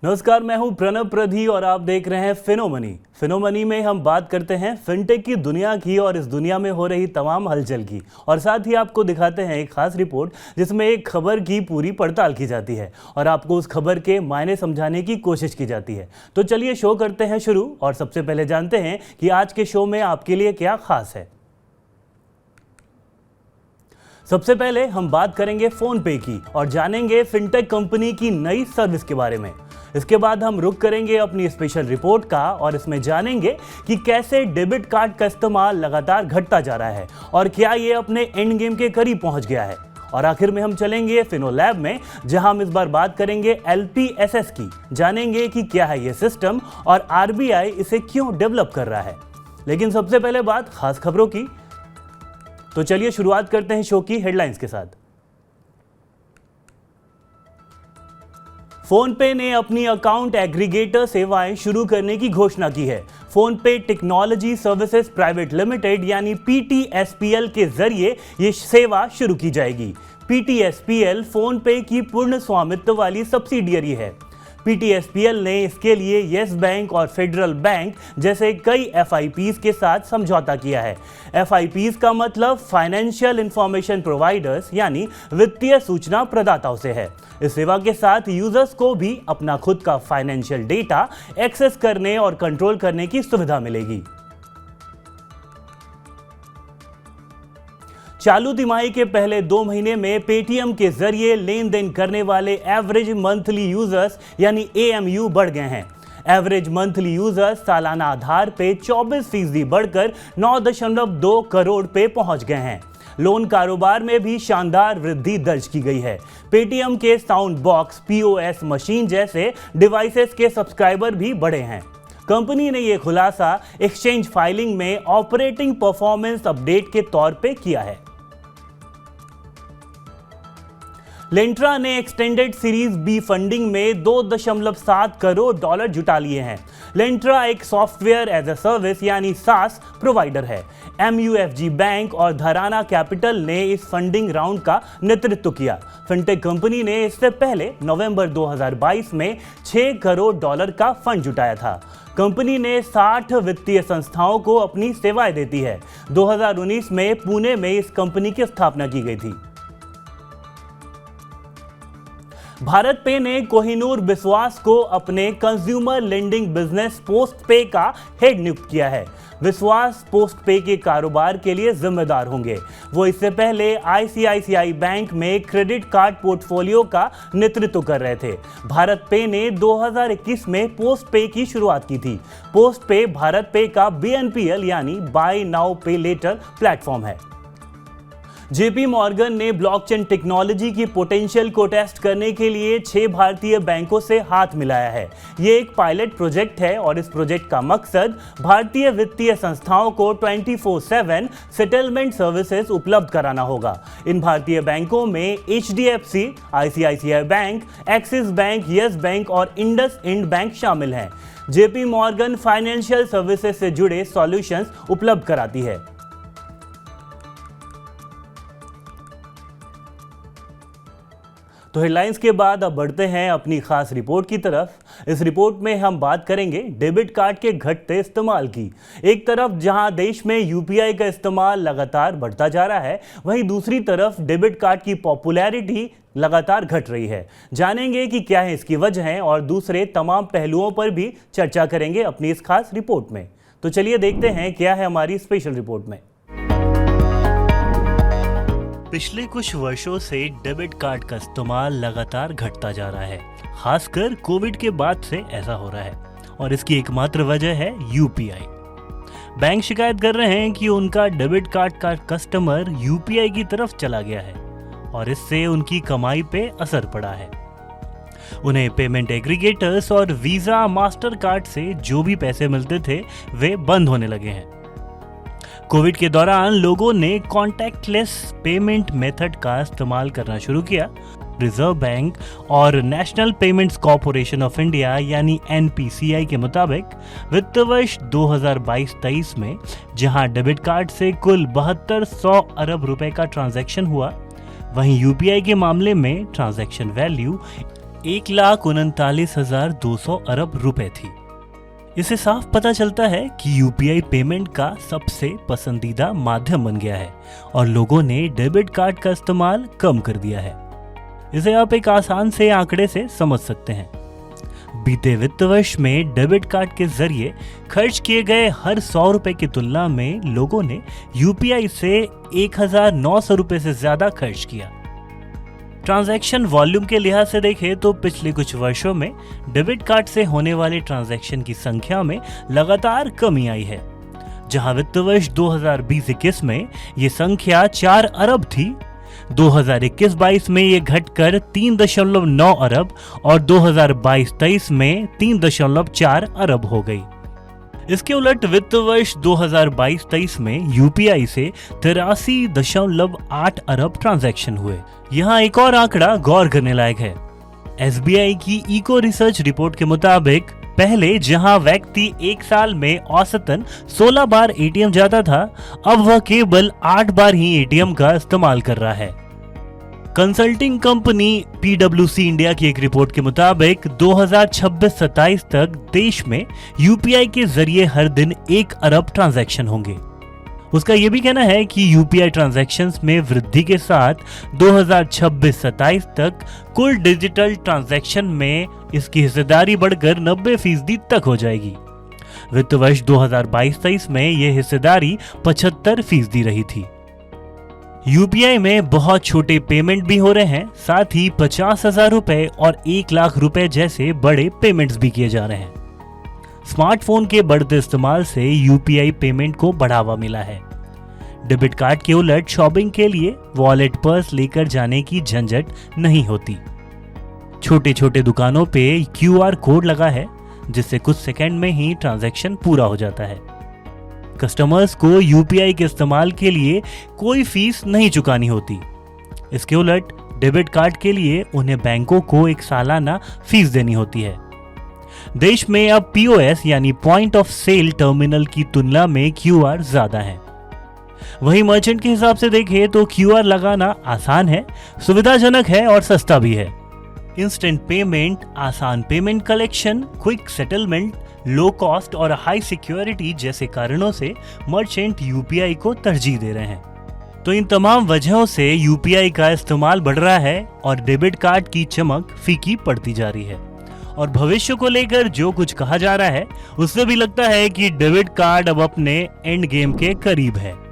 नमस्कार, मैं हूं प्रणव प्रधी और आप देख रहे हैं फिनोमनी। फिनोमनी में हम बात करते हैं फिनटेक की दुनिया की और इस दुनिया में हो रही तमाम हलचल की, और साथ ही आपको दिखाते हैं एक खास रिपोर्ट जिसमें एक खबर की पूरी पड़ताल की जाती है और आपको उस खबर के मायने समझाने की कोशिश की जाती है। तो चलिए शो करते हैं शुरू और सबसे पहले जानते हैं कि आज के शो में आपके लिए क्या खास है। सबसे पहले हम बात करेंगे फोन पे की और जानेंगे फिनटेक कंपनी की नई सर्विस के बारे में। इसके बाद हम रुक करेंगे अपनी स्पेशल रिपोर्ट का और इसमें जानेंगे कि कैसे डेबिट कार्ड का इस्तेमाल लगातार घटता जा रहा है और क्या ये अपने एंड गेम के करीब पहुंच गया है। और आखिर में हम चलेंगे फिनो लैब में, जहां हम इस बार बात करेंगे LPSS की, जानेंगे कि क्या है ये सिस्टम और RBI इसे क्यों डेवलप कर रहा है। लेकिन सबसे पहले बात खास खबरों की, तो चलिए शुरुआत करते हैं शो की हेडलाइंस के साथ। फोन पे ने अपनी अकाउंट एग्रीगेटर सेवाएं शुरू करने की घोषणा की है। फोन पे टेक्नोलॉजी सर्विसेज प्राइवेट लिमिटेड यानी PTSPL के जरिए ये सेवा शुरू की जाएगी। PTSPL फोन पे की पूर्ण स्वामित्व वाली सब्सिडियरी है। PTSPL ने इसके लिए येस बैंक और फेडरल बैंक जैसे कई FIPs के साथ समझौता किया है। FIPs का मतलब फाइनेंशियल इंफॉर्मेशन प्रोवाइडर्स यानी वित्तीय सूचना प्रदाताओं से है। इस सेवा के साथ यूजर्स को भी अपना खुद का फाइनेंशियल डेटा एक्सेस करने और कंट्रोल करने की सुविधा मिलेगी। चालू तिमाही के पहले 2 महीने में पेटीएम के जरिए लेन देन करने वाले एवरेज मंथली यूजर्स यानी AMU बढ़ गए हैं। एवरेज मंथली यूजर्स सालाना आधार पे 24% बढ़कर 9.2 करोड़ पे पहुंच गए हैं। लोन कारोबार में भी शानदार वृद्धि दर्ज की गई है। पेटीएम के साउंड बॉक्स, POS मशीन जैसे डिवाइसेस के सब्सक्राइबर भी बढ़े हैं। कंपनी ने यह खुलासा एक्सचेंज फाइलिंग में ऑपरेटिंग परफॉर्मेंस अपडेट के तौर पे किया है। लेंट्रा ने एक्सटेंडेड सीरीज B फंडिंग में $2.7 करोड़ जुटा लिए हैं। लेंट्रा एक सॉफ्टवेयर एज अ सर्विस यानी SaaS प्रोवाइडर है। MUFG बैंक और धराना कैपिटल ने इस फंडिंग राउंड का नेतृत्व किया। फिनटेक कंपनी ने इससे पहले नवंबर 2022 में $6 करोड़ का फंड जुटाया था। कंपनी ने 60 वित्तीय संस्थाओं को अपनी सेवाएं देती है। 2019 में पुणे में इस कंपनी की स्थापना की गई थी। भारत पे ने कोहिनूर बिस्वास को अपने कंज्यूमर लेंडिंग बिजनेस पोस्ट पे का हेड नियुक्त किया है। विश्वास पोस्ट पे के कारोबार के लिए जिम्मेदार होंगे। वो इससे पहले ICICI बैंक में क्रेडिट कार्ड पोर्टफोलियो का नेतृत्व कर रहे थे। भारत पे ने 2021 में पोस्ट पे की शुरुआत की थी। पोस्ट पे भारत पे का BNPL यानी बाय नाउ पे लेटर प्लेटफॉर्म है। JP मॉर्गन ने ब्लॉकचेन टेक्नोलॉजी की पोटेंशियल को टेस्ट करने के लिए 6 भारतीय बैंकों से हाथ मिलाया है। ये एक पायलट प्रोजेक्ट है और इस प्रोजेक्ट का मकसद भारतीय वित्तीय संस्थाओं को 24/7 सेटलमेंट सर्विसेज उपलब्ध कराना होगा। इन भारतीय बैंकों में HDFC, ICICI bank, axis bank, yes bank और इंडसइंड बैंक शामिल हैं। JP मॉर्गन फाइनेंशियल सर्विसेज से जुड़े सॉल्यूशंस उपलब्ध कराती है। तो हेडलाइंस के बाद अब बढ़ते हैं अपनी खास रिपोर्ट की तरफ। इस रिपोर्ट में हम बात करेंगे डेबिट कार्ड के घटते इस्तेमाल की। एक तरफ जहां देश में UPI का इस्तेमाल लगातार बढ़ता जा रहा है, वहीं दूसरी तरफ डेबिट कार्ड की पॉपुलैरिटी लगातार घट रही है। जानेंगे कि क्या है इसकी वजह और दूसरे तमाम पहलुओं पर भी चर्चा करेंगे अपनी इस खास रिपोर्ट में। तो चलिए देखते हैं क्या है हमारी स्पेशल रिपोर्ट में। पिछले कुछ वर्षों से डेबिट कार्ड का इस्तेमाल लगातार घटता जा रहा है। खासकर कोविड के बाद से ऐसा हो रहा है और इसकी एकमात्र वजह है UPI। बैंक शिकायत कर रहे हैं कि उनका डेबिट कार्ड का कस्टमर UPI की तरफ चला गया है और इससे उनकी कमाई पे असर पड़ा है। उन्हें पेमेंट एग्रीगेटर्स और वीजा, मास्टर कार्ड से जो भी पैसे मिलते थे वे बंद होने लगे हैं। कोविड के दौरान लोगों ने कॉन्टैक्टलेस पेमेंट मेथड का इस्तेमाल करना शुरू किया। रिजर्व बैंक और national payments corporation of India यानी NPCI के मुताबिक वित्त वर्ष 2022-23 में जहां डेबिट कार्ड से कुल 7200 अरब रुपए का ट्रांजैक्शन हुआ, वहीं UPI के मामले में ट्रांजैक्शन वैल्यू 1,39,200 अरब रुपए थी। इससे साफ पता चलता है कि यूपीआई पेमेंट का सबसे पसंदीदा माध्यम बन गया है और लोगों ने डेबिट कार्ड का इस्तेमाल कम कर दिया है। इसे आप एक आसान से आंकड़े से समझ सकते हैं। बीते वित्त वर्ष में डेबिट कार्ड के जरिए खर्च किए गए हर 100 रुपए की तुलना में लोगों ने यूपीआई से 1,900 रुपए से ज्यादा खर्च किया। ट्रांजैक्शन वॉल्यूम के लिहाज से देखें तो पिछले कुछ वर्षों में डेबिट कार्ड से होने वाले ट्रांजैक्शन की संख्या में लगातार कमी आई है। जहां वित्त वर्ष 2020-21 में ये संख्या 4 अरब थी, 2021-22 में ये घटकर 3.9 अरब और 2022-23 में 3.4 अरब हो गई। इसके उलट वित्त वर्ष 2022-23 में यूपीआई से 83.8 अरब ट्रांजैक्शन हुए। यहाँ एक और आंकड़ा गौर करने लायक है। एसबीआई की इको रिसर्च रिपोर्ट के मुताबिक पहले जहां व्यक्ति एक साल में औसतन 16 बार एटीएम जाता था, अब वह केवल 8 बार ही एटीएम का इस्तेमाल कर रहा है। कंसल्टिंग कंपनी पीडब्ल्यूसी इंडिया की एक रिपोर्ट के मुताबिक 2026-27 तक देश में यूपीआई के जरिए हर दिन 1 अरब ट्रांजैक्शन होंगे। उसका यह भी कहना है कि यूपीआई ट्रांजैक्शंस में वृद्धि के साथ 2026-27 तक कुल डिजिटल ट्रांजैक्शन में इसकी हिस्सेदारी बढ़कर 90% तक हो जाएगी। वित्त वर्ष 2022-23 में यह हिस्सेदारी 75% रही थी। यूपीआई में बहुत छोटे पेमेंट भी हो रहे हैं, साथ ही 50,000 रुपए और 1 लाख रुपए जैसे बड़े पेमेंट्स भी किए जा रहे हैं। स्मार्टफोन के बढ़ते इस्तेमाल से यूपीआई पेमेंट को बढ़ावा मिला है। डेबिट कार्ड के उलट शॉपिंग के लिए वॉलेट पर्स लेकर जाने की झंझट नहीं होती। छोटे छोटे दुकानों पे क्यूआर कोड लगा है, जिससे कुछ सेकंड में ही ट्रांजैक्शन पूरा हो जाता है। कस्टमर्स को यूपीआई के इस्तेमाल के लिए कोई फीस नहीं चुकानी होती। इसके उलट डेबिट कार्ड के लिए उन्हें बैंकों को एक सालाना फीस देनी होती है। देश में अब पीओएस यानी पॉइंट ऑफ सेल टर्मिनल की तुलना में क्यूआर ज्यादा है। वहीं मर्चेंट के हिसाब से देखें तो क्यूआर लगाना आसान है, सुविधाजनक है और सस्ता भी है। इंस्टेंट पेमेंट, आसान payment collection, quick settlement, low cost और हाई सिक्योरिटी जैसे कारणों से मर्चेंट यूपीआई को तरजीह दे रहे हैं। तो इन तमाम वजहों से यूपीआई का इस्तेमाल बढ़ रहा है और डेबिट कार्ड की चमक फीकी पड़ती जा रही है। और भविष्य को लेकर जो कुछ कहा जा रहा है, उससे भी लगता है कि डेबिट कार्ड अब अपने एंड गेम के करीब है।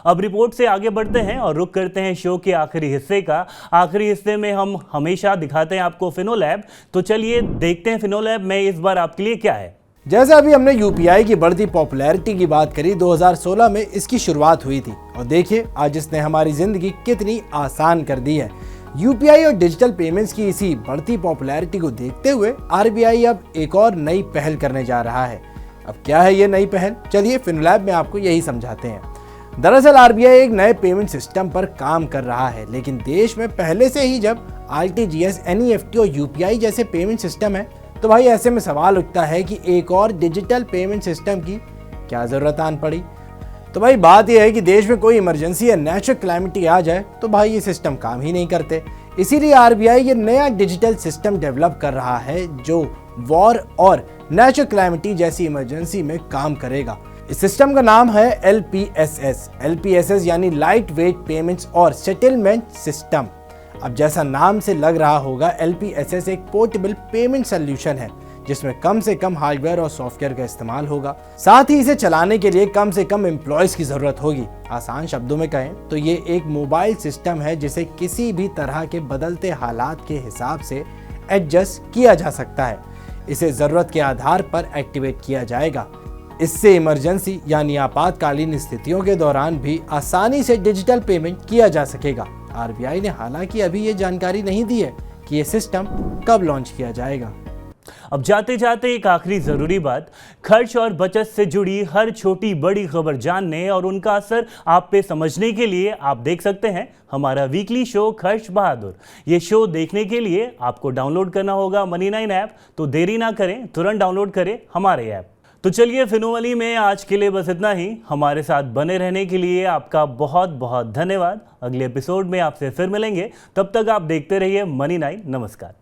अब रिपोर्ट से आगे बढ़ते हैं और रुक करते हैं शो के आखिरी हिस्से का। आखिरी हिस्से में हम हमेशा दिखाते हैं आपको फिनोलैब, तो चलिए देखते हैं फिनोलैब में इस बार आपके लिए क्या है। जैसे अभी हमने यूपीआई की बढ़ती पॉपुलैरिटी की बात करी, 2016 में इसकी शुरुआत हुई थी और देखिए आज इसने हमारी जिंदगी कितनी आसान कर दी है। यूपीआई और डिजिटल पेमेंट्स की इसी बढ़ती पॉपुलैरिटी को देखते हुए आरबीआई अब एक और नई पहल करने जा रहा है। अब क्या है ये नई पहल, चलिए फिनोलैब में आपको यही समझाते हैं। दरअसल आरबीआई एक नए पेमेंट सिस्टम पर काम कर रहा है, लेकिन देश में पहले से ही जब आरटीजीएस, एनईएफटी और यूपीआई जैसे पेमेंट सिस्टम है, तो भाई ऐसे में सवाल उठता है कि एक और डिजिटल पेमेंट सिस्टम की क्या जरूरत आन पड़ी। तो भाई बात यह है कि देश में कोई इमरजेंसी या नेचुरल क्लैमिटी आ जाए तो भाई ये सिस्टम काम ही नहीं करते। इसीलिए आरबीआई ये नया डिजिटल सिस्टम डेवलप कर रहा है जो वॉर और नेचुरल क्लैमिटी जैसी इमरजेंसी में काम करेगा। इस सिस्टम का नाम है एलपीएसएस यानी लाइट वेट पेमेंट्स और सेटलमेंट सिस्टम। अब जैसा नाम से लग रहा होगा, एलपीएसएस एक पोर्टेबल पेमेंट सोल्यूशन है जिसमें कम से कम हार्डवेयर और सॉफ्टवेयर का इस्तेमाल होगा। साथ ही इसे चलाने के लिए कम से कम एम्प्लॉयज की जरूरत होगी। आसान शब्दों में कहें तो ये एक मोबाइल सिस्टम है जिसे किसी भी तरह के बदलते हालात के हिसाब से एडजस्ट किया जा सकता है। इसे जरूरत के आधार पर एक्टिवेट किया जाएगा। इससे इमरजेंसी यानी आपातकालीन स्थितियों के दौरान भी आसानी से डिजिटल पेमेंट किया जा सकेगा। आरबीआई ने हालांकि अभी ये जानकारी नहीं दी है कि ये सिस्टम कब लॉन्च किया जाएगा। अब जाते जाते एक आखिरी जरूरी बात, खर्च और बचत से जुड़ी हर छोटी बड़ी खबर जानने और उनका असर आप पे समझने के लिए आप देख सकते हैं हमारा वीकली शो खर्च बहादुर। ये शो देखने के लिए आपको डाउनलोड करना होगा मनी9 ऐप, तो देरी ना करें, तुरंत डाउनलोड करें हमारे ऐप। तो चलिए फिनोमनी में आज के लिए बस इतना ही। हमारे साथ बने रहने के लिए आपका बहुत बहुत धन्यवाद। अगले एपिसोड में आपसे फिर मिलेंगे, तब तक आप देखते रहिए मनी 9। नमस्कार।